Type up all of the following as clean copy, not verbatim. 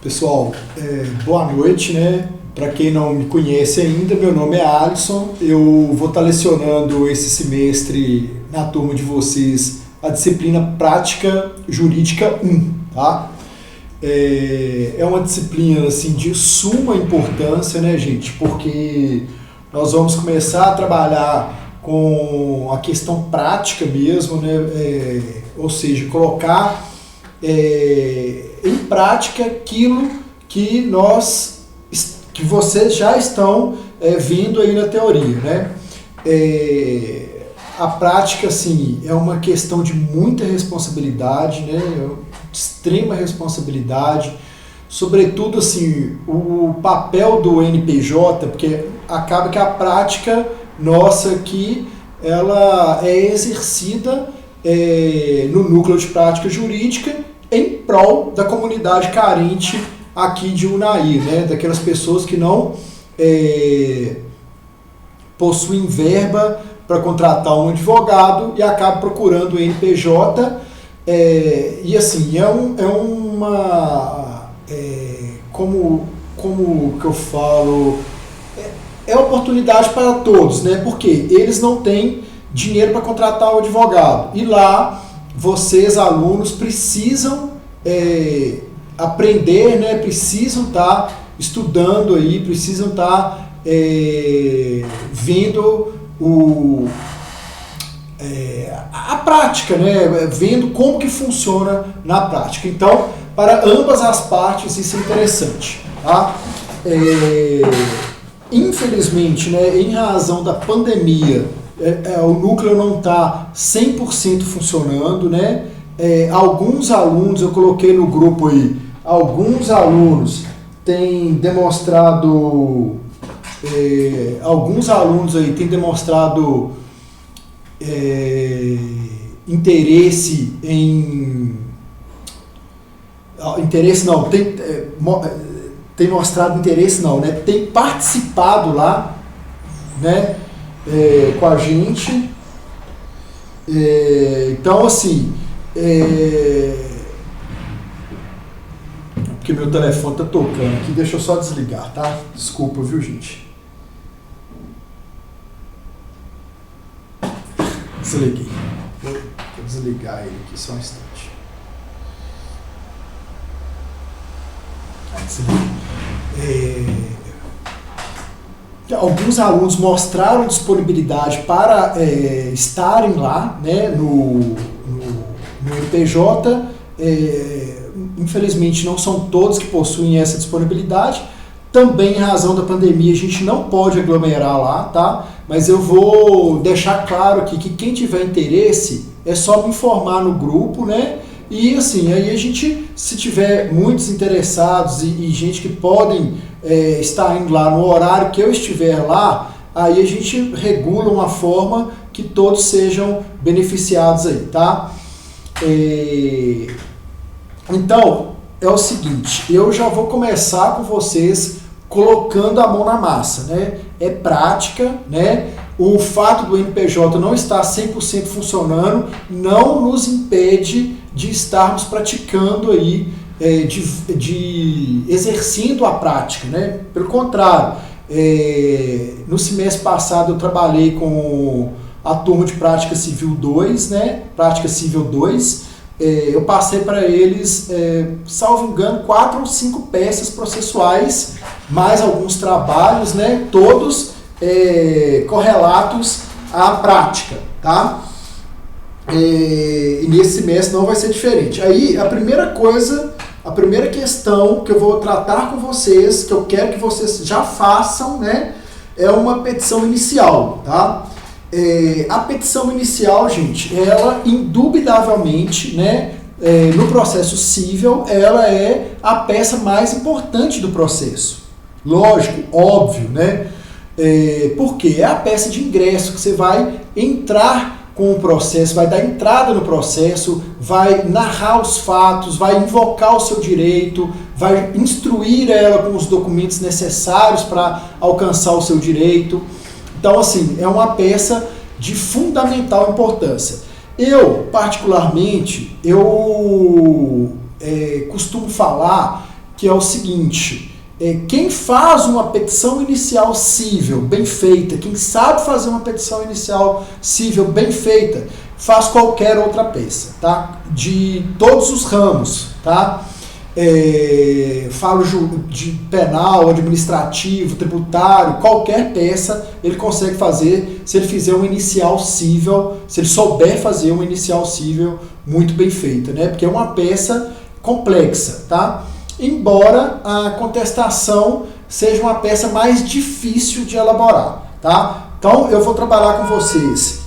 Pessoal, boa noite, né? Para quem não me conhece ainda, meu nome é Alisson. Eu vou estar lecionando esse semestre na turma de vocês a disciplina Prática Jurídica 1, tá? É uma disciplina assim, de suma importância, né, gente? Porque nós vamos começar a trabalhar com a questão prática mesmo, né? Ou seja, colocar em prática aquilo que vocês já estão vendo aí na teoria, né? A prática, assim, é uma questão de muita responsabilidade, né? De extrema responsabilidade, sobretudo, assim, o papel do NPJ, porque acaba que a prática nossa aqui, ela é exercida no núcleo de prática jurídica em prol da comunidade carente aqui de Unai, né? Daquelas pessoas que não possuem verba para contratar um advogado e acabam procurando o NPJ. E assim, como que eu falo, é oportunidade para todos, né? Porque eles não têm dinheiro para contratar o advogado. E lá, vocês, alunos, precisam aprender, né? Precisam estar estudando aí, precisam estar vendo a prática, né? Vendo como que funciona na prática. Então, para ambas as partes, isso é interessante, tá? Infelizmente, né, em razão da pandemia, o núcleo não está 100% funcionando, né? Alguns alunos, eu coloquei no grupo aí, alguns alunos têm demonstrado, interesse tem participado lá, né, com a gente. Então, assim, porque meu telefone tá tocando aqui, deixa eu só desligar, tá? Desculpa, viu, gente? Desliguei. Vou desligar ele aqui só um instante. Alguns alunos mostraram disponibilidade para estarem lá, né, no MPJ. Infelizmente não são todos que possuem essa disponibilidade. Também em razão da pandemia a gente não pode aglomerar lá, tá? Mas eu vou deixar claro aqui que quem tiver interesse é só me informar no grupo, né? E assim, aí a gente, se tiver muitos interessados e gente que podem estar indo lá no horário que eu estiver lá, aí a gente regula uma forma que todos sejam beneficiados aí, tá? Então, é o seguinte, eu já vou começar com vocês colocando a mão na massa, né? É prática, né? O fato do NPJ não estar 100% funcionando não nos impede de estarmos praticando aí, exercendo a prática, né? Pelo contrário, no semestre passado eu trabalhei com a turma de Prática Civil 2, né? Prática Civil 2, eu passei para eles, salvo engano, 4 ou 5 peças processuais, mais alguns trabalhos, né? Todos correlatos à prática, tá? E nesse semestre não vai ser diferente. Aí a primeira questão que eu vou tratar com vocês, que eu quero que vocês já façam, né, é uma petição inicial, tá? A petição inicial, gente, ela indubitavelmente, né, no processo civil, ela é a peça mais importante do processo. Lógico, óbvio, né? Porque é a peça de ingresso que você vai entrar com o processo, vai dar entrada no processo, vai narrar os fatos, vai invocar o seu direito, vai instruir ela com os documentos necessários para alcançar o seu direito. Então, assim, é uma peça de fundamental importância. Particularmente, costumo falar que é o seguinte: quem faz uma petição inicial cível bem feita, quem sabe fazer uma petição inicial cível bem feita, faz qualquer outra peça, tá? De todos os ramos, tá? Falo de penal, administrativo, tributário, qualquer peça ele consegue fazer se ele fizer uma inicial cível, se ele souber fazer uma inicial cível muito bem feita, né? Porque é uma peça complexa, tá? Embora a contestação seja uma peça mais difícil de elaborar, tá? Então eu vou trabalhar com vocês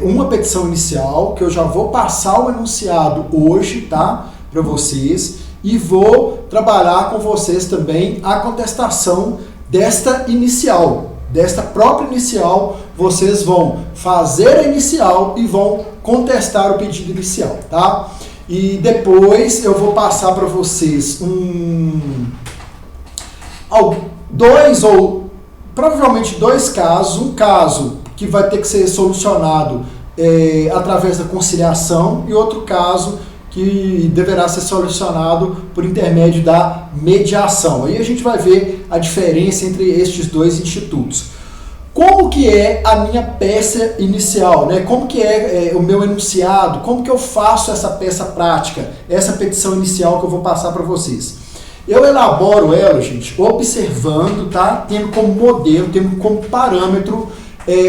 uma petição inicial, que eu já vou passar o enunciado hoje, tá? Para vocês. E vou trabalhar com vocês também a contestação desta inicial. Desta própria inicial, vocês vão fazer a inicial e vão contestar o pedido inicial, tá? E depois eu vou passar para vocês provavelmente dois casos. Um caso que vai ter que ser solucionado através da conciliação e outro caso que deverá ser solucionado por intermédio da mediação. Aí a gente vai ver a diferença entre estes dois institutos. Como que é a minha peça inicial, né? Como que é o meu enunciado, como que eu faço essa peça prática, essa petição inicial que eu vou passar para vocês. Eu elaboro ela, gente, observando, tá? Tendo como modelo, tendo como parâmetro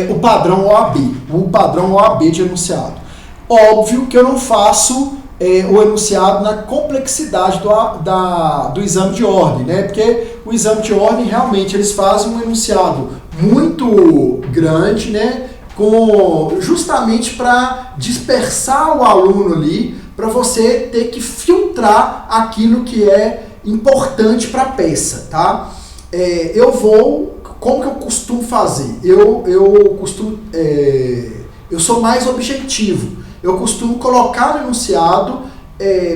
o padrão OAB de enunciado. Óbvio que eu não faço o enunciado na complexidade do exame de ordem, né? Porque o exame de ordem realmente eles fazem um enunciado muito grande, né? Justamente para dispersar o aluno ali, para você ter que filtrar aquilo que é importante para a peça, tá? Como que eu costumo fazer? Eu sou mais objetivo. Eu costumo colocar no enunciado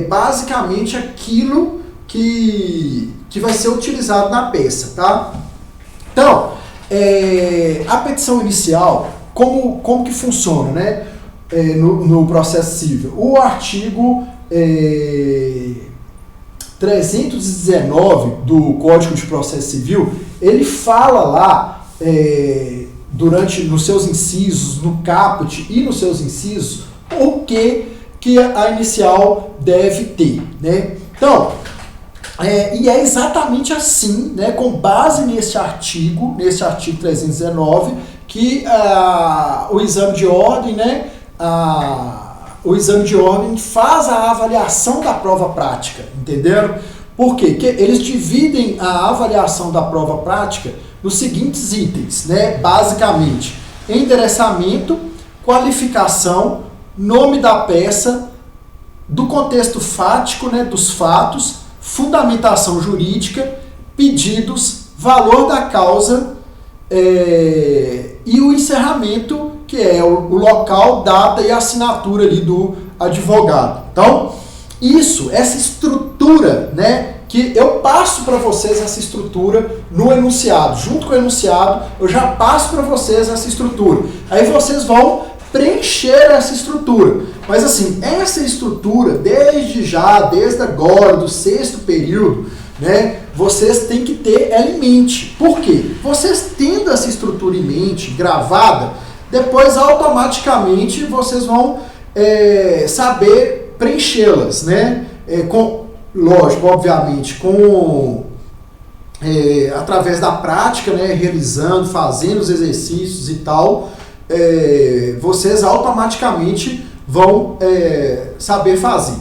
basicamente aquilo que vai ser utilizado na peça, tá? Então, a petição inicial, como que funciona, né? No processo civil? O artigo 319 do Código de Processo Civil, ele fala lá, nos seus incisos, no caput e nos seus incisos, o que a inicial deve ter, né? Então, e é exatamente assim, né, com base nesse artigo 319, que o exame de ordem, né, o exame de ordem faz a avaliação da prova prática, entenderam? Por quê? Porque eles dividem a avaliação da prova prática nos seguintes itens, né, basicamente: endereçamento, qualificação, nome da peça, do contexto fático, né, dos fatos, fundamentação jurídica, pedidos, valor da causa e o encerramento, que é o local, data e assinatura ali do advogado. Então, essa estrutura, né, que eu passo para vocês essa estrutura no enunciado. Junto com o enunciado, eu já passo para vocês essa estrutura. Aí vocês vão preencher essa estrutura. Mas assim, essa estrutura, desde agora, do 6º período, né, vocês têm que ter ela em mente. Por quê? Vocês tendo essa estrutura em mente, gravada, depois automaticamente vocês vão saber preenchê-las, né? Lógico, obviamente, através da prática, né, realizando, fazendo os exercícios e tal, vocês automaticamente vão saber fazer.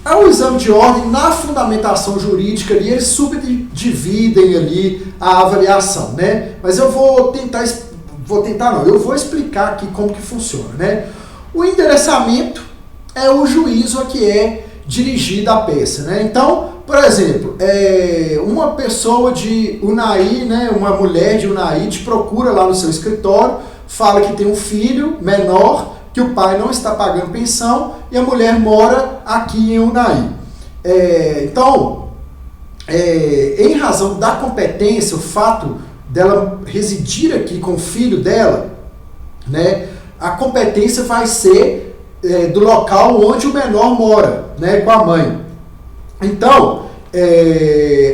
O exame de ordem, na fundamentação jurídica, ali, eles subdividem ali a avaliação, né? Mas eu vou explicar aqui como que funciona, né? O endereçamento é o juízo a que é dirigida a peça, né? Então, por exemplo, uma pessoa de Unai, né, uma mulher de Unai te procura lá no seu escritório, fala que tem um filho menor, que o pai não está pagando pensão e a mulher mora aqui em Unai. Então, em razão da competência, o fato dela residir aqui com o filho dela, né, a competência vai ser do local onde o menor mora, né, com a mãe. Então,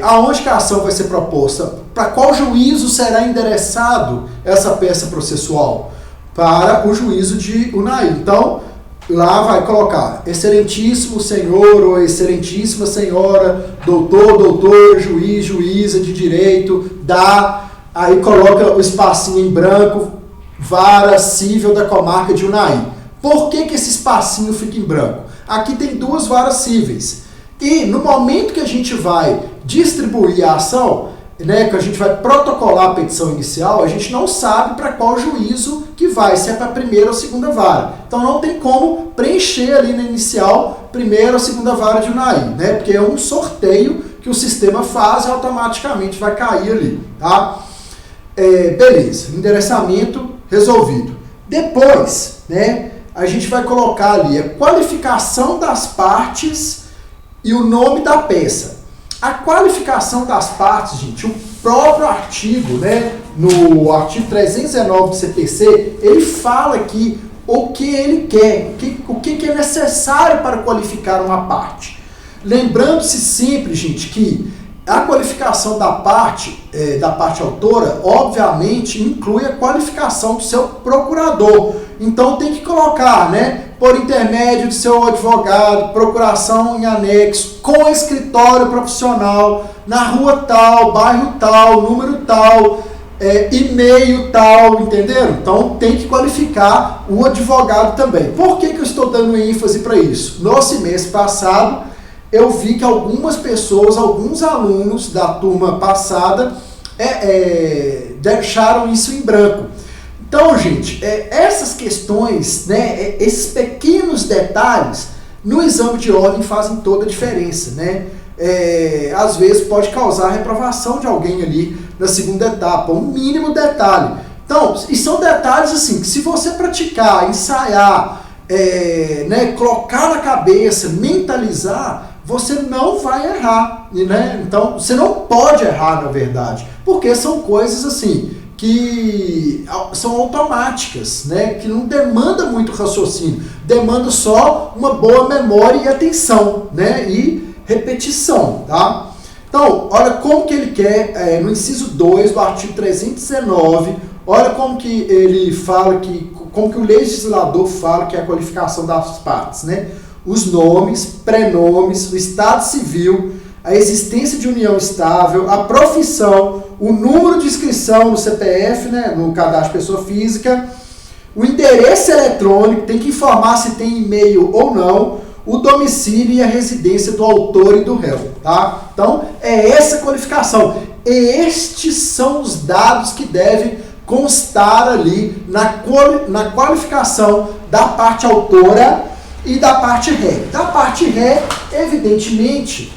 Aonde que a ação vai ser proposta? Para qual juízo será endereçado essa peça processual? Para o juízo de Unai. Então, lá vai colocar excelentíssimo senhor ou excelentíssima senhora, doutor, doutora, juiz, juíza de direito, aí coloca o espacinho em branco, vara cível da comarca de Unai. Por que esse espacinho fica em branco? Aqui tem 2 varas cíveis. E no momento que a gente vai distribuir a ação, né, que a gente vai protocolar a petição inicial, a gente não sabe para qual juízo que vai, se é para a primeira ou segunda vara. Então não tem como preencher ali na inicial, primeira ou segunda vara de Unai, né, porque é um sorteio que o sistema faz e automaticamente vai cair ali, tá? Beleza, endereçamento resolvido. Depois, né, a gente vai colocar ali a qualificação das partes e o nome da peça. A qualificação das partes, gente, o próprio artigo, né, no artigo 319 do CPC, ele fala aqui o que ele quer, o que é necessário para qualificar uma parte. Lembrando-se sempre, gente, que a qualificação da parte autora, obviamente, inclui a qualificação do seu procurador. Então tem que colocar, né, por intermédio de seu advogado, procuração em anexo, com escritório profissional, na rua tal, bairro tal, número tal, e-mail tal, entenderam? Então tem que qualificar o advogado também. Por que eu estou dando ênfase para isso? No semestre passado, eu vi que algumas pessoas, alguns alunos da turma passada deixaram isso em branco. Então, gente, essas questões, né, esses pequenos detalhes, no exame de ordem fazem toda a diferença, né? Às vezes pode causar reprovação de alguém ali na segunda etapa, um mínimo detalhe. Então, e são detalhes assim, que se você praticar, ensaiar, né, colocar na cabeça, mentalizar, você não vai errar, né? Então, você não pode errar, na verdade, porque são coisas assim, que são automáticas, né? Que não demanda muito raciocínio, demanda só uma boa memória e atenção, né? E repetição, tá? Então, olha como que ele quer, no inciso 2 do artigo 319, olha como que ele fala como que o legislador fala que é a qualificação das partes, né? Os nomes, prenomes, o estado civil, a existência de união estável, a profissão, o número de inscrição no CPF, né, no cadastro de pessoa física, o endereço eletrônico, tem que informar se tem e-mail ou não, o domicílio e a residência do autor e do réu, tá? Então, é essa qualificação. Estes são os dados que devem constar ali na qualificação da parte autora e da parte ré. Da parte ré, evidentemente,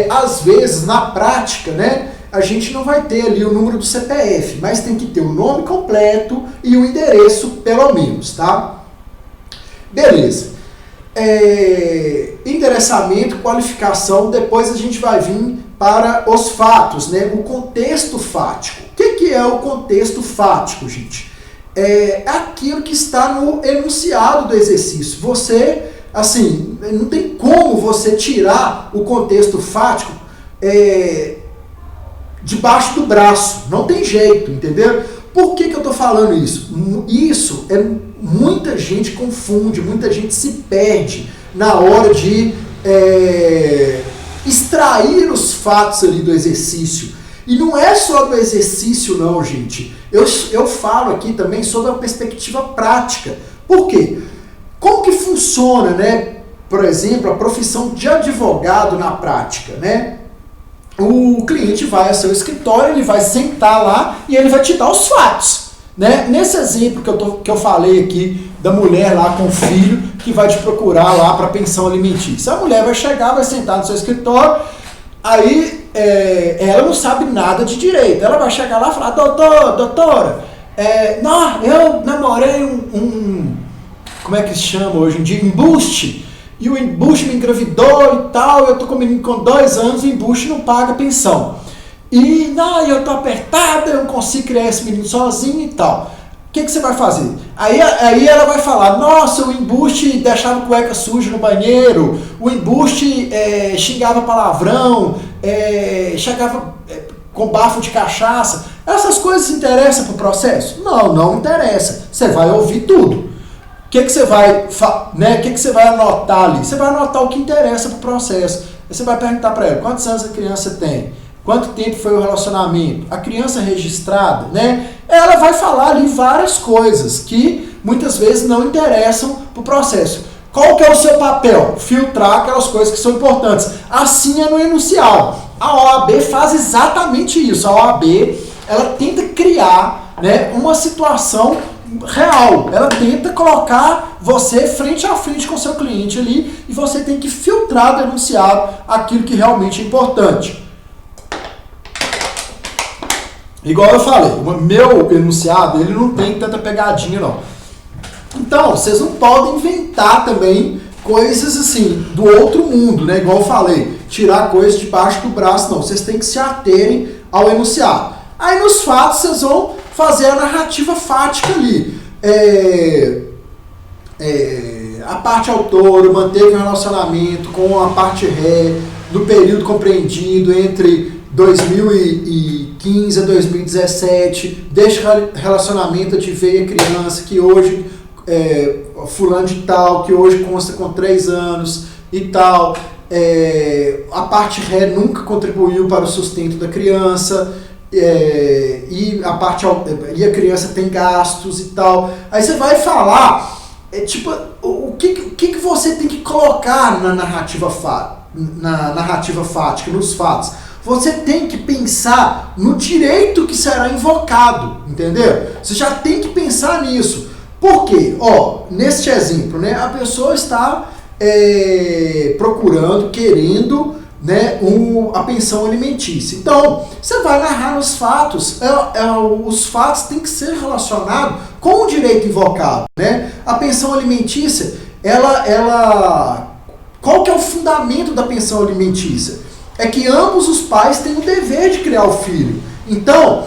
às vezes, na prática, né, a gente não vai ter ali o número do CPF, mas tem que ter o nome completo e o endereço, pelo menos, tá? Beleza. Endereçamento, qualificação, depois a gente vai vir para os fatos, né? O contexto fático. O que é o contexto fático, gente? É aquilo que está no enunciado do exercício. Você, assim, não tem como você tirar o contexto fático debaixo do braço. Não tem jeito, entendeu? Por que eu estou falando isso? Isso muita gente confunde, muita gente se perde na hora de extrair os fatos ali do exercício. E não é só do exercício não, gente. Eu falo aqui também sobre a perspectiva prática. Por quê? Como que funciona, né, por exemplo, a profissão de advogado na prática, né? O cliente vai ao seu escritório, ele vai sentar lá e ele vai te dar os fatos, né? Nesse exemplo que eu falei aqui da mulher lá com o filho que vai te procurar lá para pensão alimentícia. A mulher vai chegar, vai sentar no seu escritório, aí ela não sabe nada de direito. Ela vai chegar lá e falar: doutora, não, eu namorei como é que se chama hoje em dia? Embuste. E o embuste me engravidou e tal, eu tô com um menino com 2 anos, o embuste não paga pensão. E eu tô apertada, eu não consigo criar esse menino sozinho e tal. O que você vai fazer? Aí ela vai falar: nossa, o embuste deixava cueca suja no banheiro, o embuste xingava palavrão, chegava com bafo de cachaça. Essas coisas interessam para o processo? Não, não interessa. Você vai ouvir tudo. O que você vai, né, que você vai anotar ali? Você vai anotar o que interessa para o processo. Aí você vai perguntar para ela, quantos anos a criança tem? Quanto tempo foi o relacionamento? A criança registrada, né? Ela vai falar ali várias coisas que muitas vezes não interessam para o processo. Qual que é o seu papel? Filtrar aquelas coisas que são importantes. Assim é no enunciado. A OAB faz exatamente isso. A OAB, ela tenta criar, né, uma situação real. Ela tenta colocar você frente a frente com o seu cliente ali e você tem que filtrar do enunciado aquilo que realmente é importante. Igual eu falei, o meu enunciado, ele não tem tanta pegadinha não. Então, vocês não podem inventar também coisas assim, do outro mundo, né? Igual eu falei, tirar coisas debaixo do braço, não. Vocês têm que se aterem ao enunciado. Aí nos fatos, vocês vão fazer a narrativa fática ali. A parte autora manteve um relacionamento com a parte ré no período compreendido entre 2015 a 2017, deste relacionamento veio a criança que hoje fulano de tal, que hoje consta com 3 anos e tal, a parte ré nunca contribuiu para o sustento da criança, e a criança tem gastos e tal. Aí você vai falar, o que você tem que colocar na narrativa fática, nos fatos. Você tem que pensar no direito que será invocado, entendeu? Você já tem que pensar nisso. Por quê? Neste exemplo, né, a pessoa está querendo, né, a pensão alimentícia. Então, você vai narrar os fatos. Os fatos têm que ser relacionados com o direito invocado, né? A pensão alimentícia, qual que é o fundamento da pensão alimentícia? É que ambos os pais têm o dever de criar o filho. Então,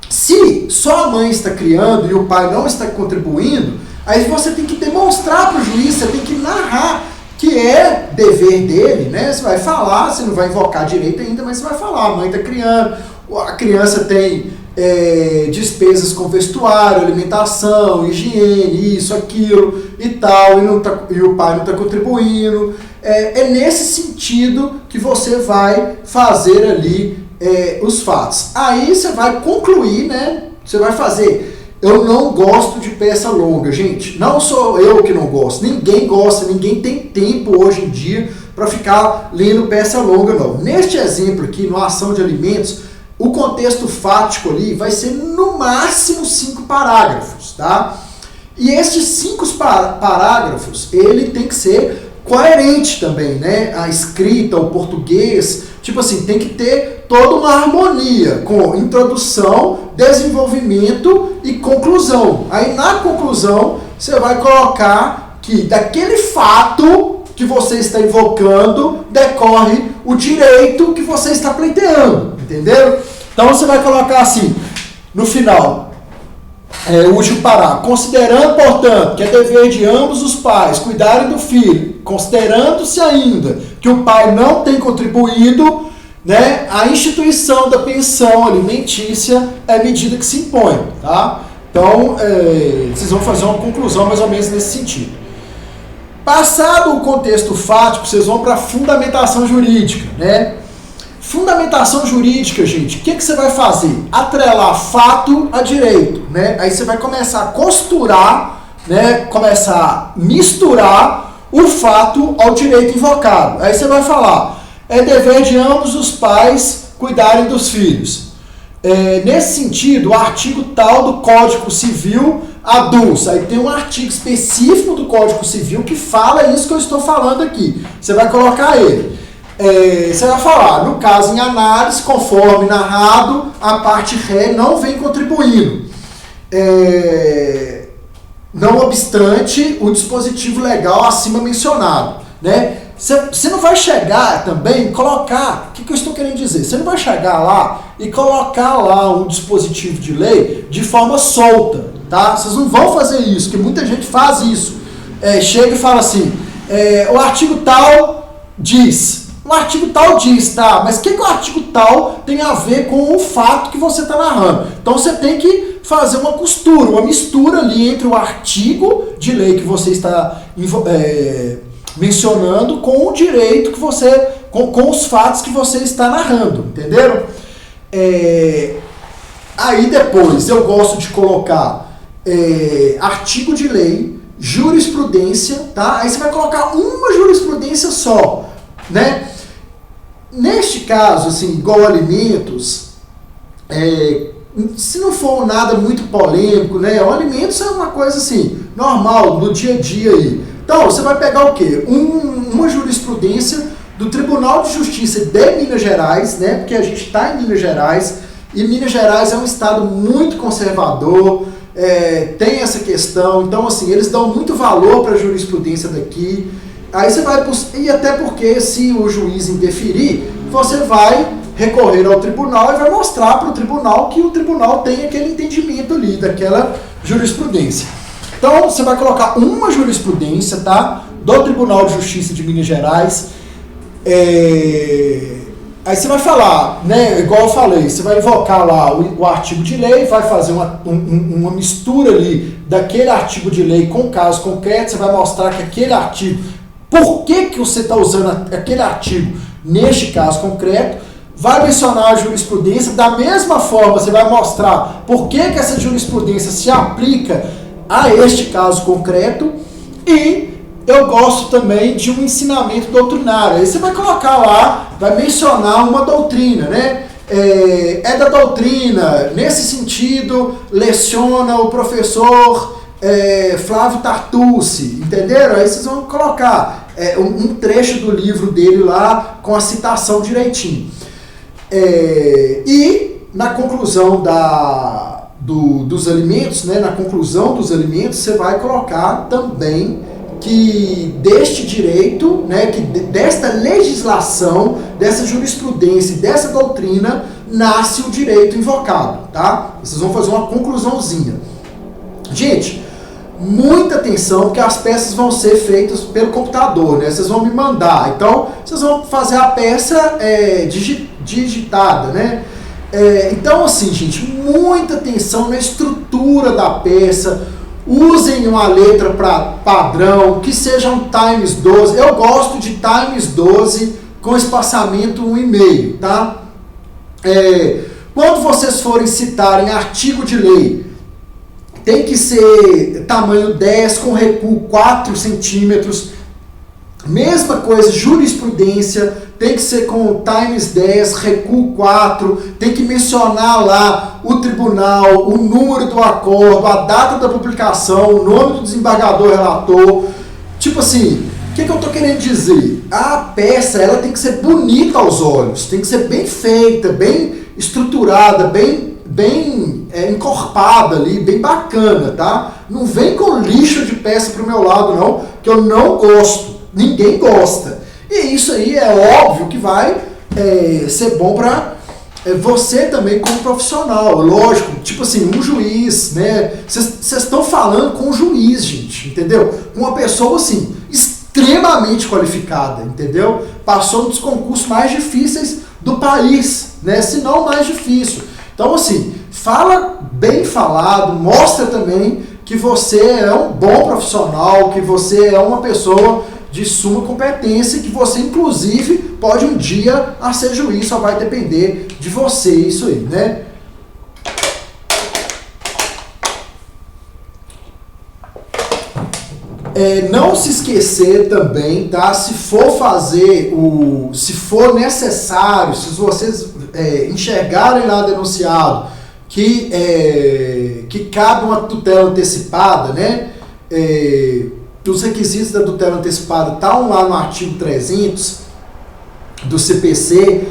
se só a mãe está criando e o pai não está contribuindo, aí você tem que demonstrar para o juiz, você tem que narrar que é dever dele, né? Você vai falar, você não vai invocar direito ainda, mas você vai falar, a mãe está criando, a criança tem despesas com vestuário, alimentação, higiene, isso, aquilo e tal, e o pai não está contribuindo. É nesse sentido que você vai fazer ali os fatos. Aí você vai concluir, né? Você vai fazer. Eu não gosto de peça longa, gente. Não sou eu que não gosto. Ninguém gosta, ninguém tem tempo hoje em dia para ficar lendo peça longa, não. Neste exemplo aqui, no ação de alimentos, o contexto fático ali vai ser no máximo 5 parágrafos, tá? E estes 5 parágrafos, ele tem que ser coerente também, né? A escrita, o português, tipo assim, tem que ter toda uma harmonia com introdução, desenvolvimento e conclusão. Aí na conclusão, você vai colocar que daquele fato que você está invocando decorre o direito que você está pleiteando, entendeu? Então você vai colocar assim, no final, o último parágrafo. Considerando, portanto, que é dever de ambos os pais cuidarem do filho, considerando-se ainda que o pai não tem contribuído, né, a instituição da pensão alimentícia é a medida que se impõe, tá? Então, vocês vão fazer uma conclusão mais ou menos nesse sentido. Passado o contexto fático, vocês vão para a fundamentação jurídica, né? Fundamentação jurídica, gente, o que você vai fazer? Atrelar fato a direito, né? Aí você vai começar a costurar, né? Começar a misturar o fato ao direito invocado. Aí você vai falar, é dever de ambos os pais cuidarem dos filhos. Nesse sentido, o artigo tal do Código Civil aduz. Aí tem um artigo específico do Código Civil que fala isso que eu estou falando aqui. Você vai colocar ele. Você vai falar, no caso em análise, conforme narrado, a parte ré não vem contribuindo. Não obstante o dispositivo legal acima mencionado, né? Você não vai chegar também, colocar, o que eu estou querendo dizer? Você não vai chegar lá e colocar lá um dispositivo de lei de forma solta, tá? Vocês não vão fazer isso, porque muita gente faz isso. Chega e fala assim, o artigo tal diz, o artigo tal diz, tá, mas o que o artigo tal tem a ver com o fato que você está narrando? Então você tem que fazer uma costura, uma mistura ali entre o artigo de lei que você está mencionando com o direito que você, com os fatos que você está narrando, entenderam? Aí depois eu gosto de colocar artigo de lei, jurisprudência, tá? Aí você vai colocar uma jurisprudência só, né? Neste caso, assim, igual alimentos, se não for nada muito polêmico, né? O alimentos é uma coisa assim, normal, no dia a dia aí. Então, você vai pegar o quê? Uma jurisprudência do Tribunal de Justiça de Minas Gerais, né? Porque a gente está em Minas Gerais, e Minas Gerais é um estado muito conservador, tem essa questão, então assim, eles dão muito valor para a jurisprudência daqui. Aí você vai, e até porque se o juiz indeferir, você vai recorrer ao tribunal e vai mostrar para o tribunal que o tribunal tem aquele entendimento ali, daquela jurisprudência. Então você vai colocar uma jurisprudência, tá? Do Tribunal de Justiça de Minas Gerais. Aí você vai falar, né, igual eu falei, você vai invocar lá o artigo de lei, vai fazer uma mistura ali daquele artigo de lei com o caso concreto, você vai mostrar que aquele artigo, por que você está usando aquele artigo neste caso concreto, vai mencionar a jurisprudência, da mesma forma você vai mostrar por que essa jurisprudência se aplica a este caso concreto, e eu gosto também de um ensinamento doutrinário. Aí você vai colocar lá, vai mencionar uma doutrina, né? Da doutrina, nesse sentido, leciona o professor Flávio Tartucci, entenderam? Aí vocês vão colocar um trecho do livro dele lá, com a citação direitinho. E na conclusão dos alimentos, né? Na conclusão dos alimentos, você vai colocar também que deste direito, né, que desta legislação, dessa jurisprudência, dessa doutrina, nasce o direito invocado, tá? Vocês vão fazer uma conclusãozinha. Gente, muita atenção, porque as peças vão ser feitas pelo computador, né? Vocês vão me mandar, então vocês vão fazer a peça digitada, né? Então, assim, gente, muita atenção na estrutura da peça. Usem uma letra padrão, que seja um times 12. Eu gosto de times 12 com espaçamento 1,5, tá? Quando vocês forem citarem artigo de lei, tem que ser tamanho 10 com recuo 4 centímetros. Mesma coisa, jurisprudência, tem que ser com times 10, recuo 4, tem que mencionar lá o tribunal, o número do acordo, a data da publicação, o nome do desembargador relator. Tipo assim, o que eu estou querendo dizer? A peça, ela tem que ser bonita aos olhos, tem que ser bem feita, bem estruturada, bem encorpada ali, bem bacana, tá? Não vem com lixo de peça pro meu lado, não, que eu não gosto. Ninguém gosta. E isso aí é óbvio que vai ser bom para você também como profissional. Lógico, tipo assim, um juiz, né? Vocês estão falando com um juiz, gente, entendeu? Uma pessoa, assim, extremamente qualificada, entendeu? Passou um dos concursos mais difíceis do país, né? Se não o mais difícil. Então, assim, fala bem falado, mostra também que você é um bom profissional, que você é uma pessoa de suma competência, que você, inclusive, pode um dia a ser juiz, só vai depender de você, isso aí, né? Não se esquecer também, tá? Se for necessário, se vocês enxergarem lá denunciado que cabe uma tutela antecipada, né? Os requisitos da tutela antecipada estão lá no artigo 300 do CPC.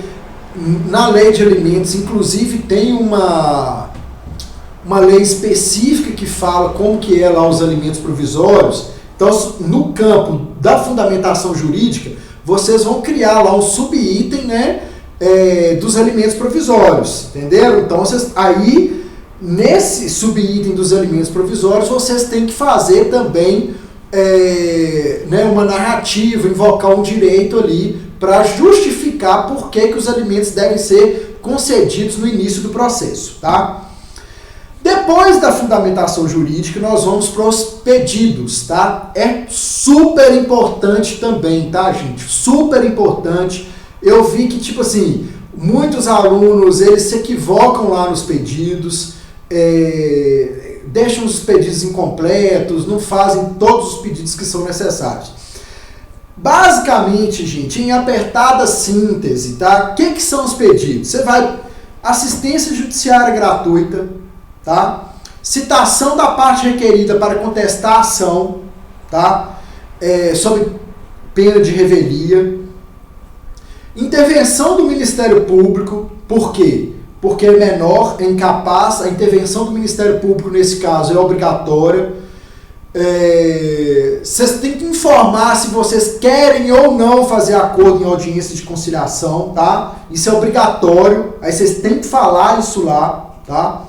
Na lei de alimentos, inclusive, tem uma lei específica que fala como que é lá os alimentos provisórios. Então, no campo da fundamentação jurídica, vocês vão criar lá um subitem, né, dos alimentos provisórios, entenderam? Então, aí, nesse subitem dos alimentos provisórios, vocês têm que fazer também né, uma narrativa, invocar um direito ali para justificar por que os alimentos devem ser concedidos no início do processo, tá? Depois da fundamentação jurídica, nós vamos para os pedidos, tá? É super importante também, tá, gente? Super importante. Eu vi que, tipo assim, muitos alunos, eles se equivocam lá nos pedidos, deixam os pedidos incompletos, não fazem todos os pedidos que são necessários. Basicamente, gente, em apertada síntese, tá? O que são os pedidos? Você vai assistência judiciária gratuita, tá? Citação da parte requerida para contestar a ação, tá? Sob pena de revelia. Intervenção do Ministério Público, por quê? Porque é menor, é incapaz, a intervenção do Ministério Público nesse caso é obrigatória. Vocês têm que informar se vocês querem ou não fazer acordo em audiência de conciliação, tá? Isso é obrigatório, aí vocês têm que falar isso lá, tá?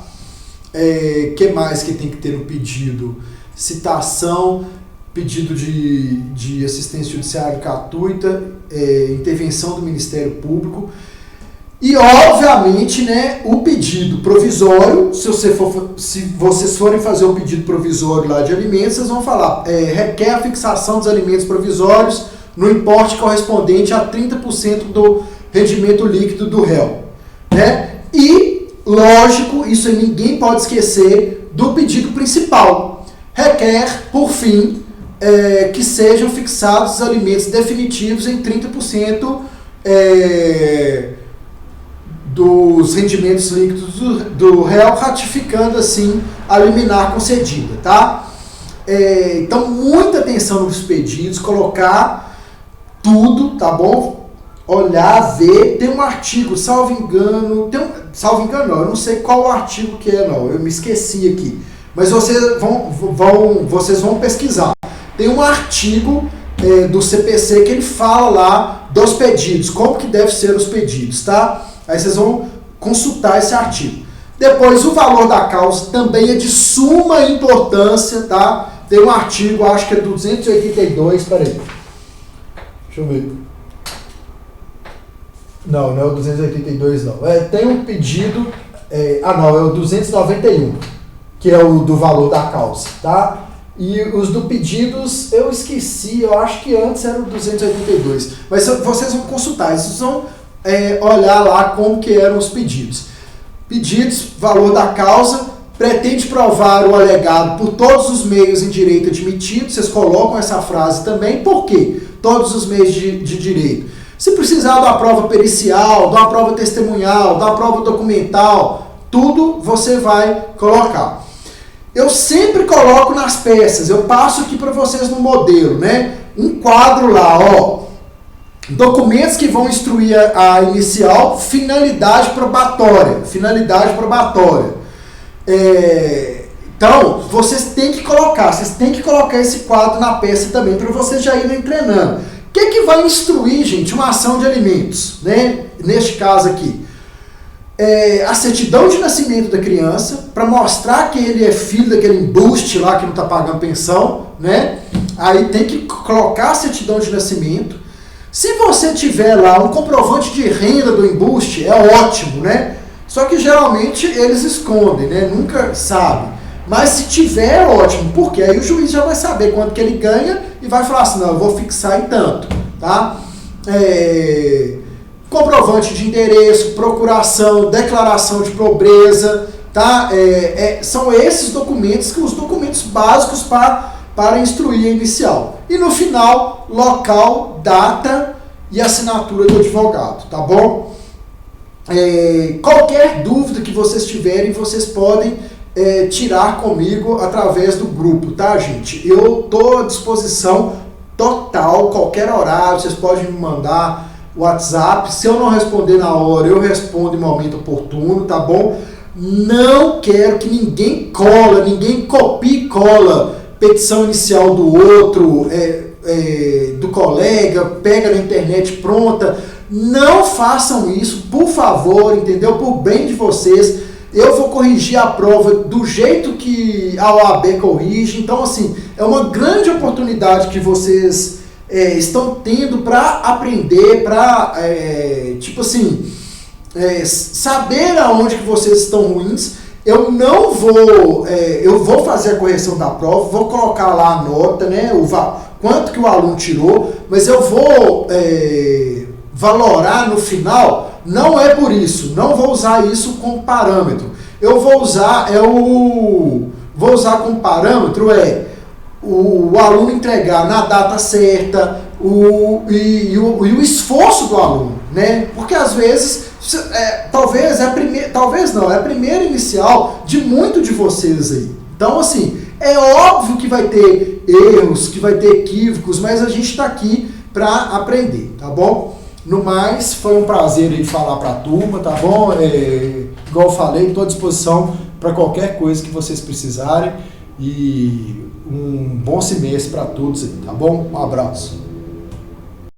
Que mais que tem que ter no pedido? Citação, pedido de assistência judiciária gratuita, intervenção do Ministério Público e, obviamente, né, o pedido provisório. Se vocês forem fazer o pedido provisório lá de alimentos, vocês vão falar, requer a fixação dos alimentos provisórios no importe correspondente a 30% do rendimento líquido do réu, né? E, lógico, isso aí ninguém pode esquecer do pedido principal. Requer, por fim, que sejam fixados os alimentos definitivos em 30% dos rendimentos líquidos do réu, ratificando assim a liminar concedida, tá? Então, muita atenção nos pedidos, colocar tudo, tá bom? Olhar, ver, tem um artigo, salvo engano, não, eu não sei qual o artigo que é, não, eu me esqueci aqui, mas vocês vão pesquisar. Tem um artigo do CPC que ele fala lá dos pedidos, como que devem ser os pedidos, tá? Aí vocês vão consultar esse artigo. Depois, o valor da causa também é de suma importância, tá? Tem um artigo, acho que é 282, peraí. Deixa eu ver. Não é o 282, não. Tem um pedido, não, é o 291, que é o do valor da causa, tá? E os do pedidos, eu esqueci, eu acho que antes era o 282. Mas vocês vão consultar, vocês vão olhar lá como que eram os pedidos. Pedidos, valor da causa, pretende provar o alegado por todos os meios em direito admitido. Vocês colocam essa frase também. Por quê? Todos os meios de direito. Se precisar da prova pericial, da prova testemunhal, da prova documental, tudo você vai colocar. Eu sempre coloco nas peças, eu passo aqui para vocês no modelo, né? Um quadro lá, ó. Documentos que vão instruir a inicial, finalidade probatória. Então, vocês têm que colocar esse quadro na peça também, para vocês já irem treinando. O que vai instruir, gente, uma ação de alimentos, né? Neste caso aqui, a certidão de nascimento da criança, para mostrar que ele é filho daquele embuste lá que não está pagando pensão, né? Aí tem que colocar a certidão de nascimento. Se você tiver lá um comprovante de renda do embuste, é ótimo, né? Só que geralmente eles escondem, né? Nunca sabe. Mas se tiver, é ótimo, porque aí o juiz já vai saber quanto que ele ganha e vai falar assim, não, eu vou fixar em tanto, tá? Comprovante de endereço, procuração, declaração de pobreza, tá? São esses documentos, os documentos básicos para instruir a inicial. E no final, local, data e assinatura do advogado, tá bom? Qualquer dúvida que vocês tiverem, vocês podem tirar comigo através do grupo, tá, gente? Eu estou à disposição total, qualquer horário, vocês podem me mandar WhatsApp. Se eu não responder na hora, eu respondo em momento oportuno, tá bom? Não quero que ninguém copie e cola petição inicial do outro, do colega, pega na internet pronta. Não façam isso, por favor, entendeu? Por bem de vocês. Eu vou corrigir a prova do jeito que a OAB corrige. Então, assim, é uma grande oportunidade que vocês estão tendo para aprender, para, tipo assim, saber aonde que vocês estão ruins. Eu não vou, eu vou fazer a correção da prova, vou colocar lá a nota, né, quanto que o aluno tirou, mas eu vou valorar no final, não é por isso, não vou usar isso como parâmetro. Eu vou usar, vou usar como parâmetro o aluno entregar na data certa e o esforço do aluno, né? Porque às vezes, talvez é a primeira inicial de muito de vocês aí. Então, assim, é óbvio que vai ter erros, que vai ter equívocos, mas a gente está aqui para aprender, tá bom? No mais, foi um prazer aí falar para a turma, tá bom? Igual eu falei, estou à disposição para qualquer coisa que vocês precisarem e um bom semestre para todos aí, tá bom? Um abraço.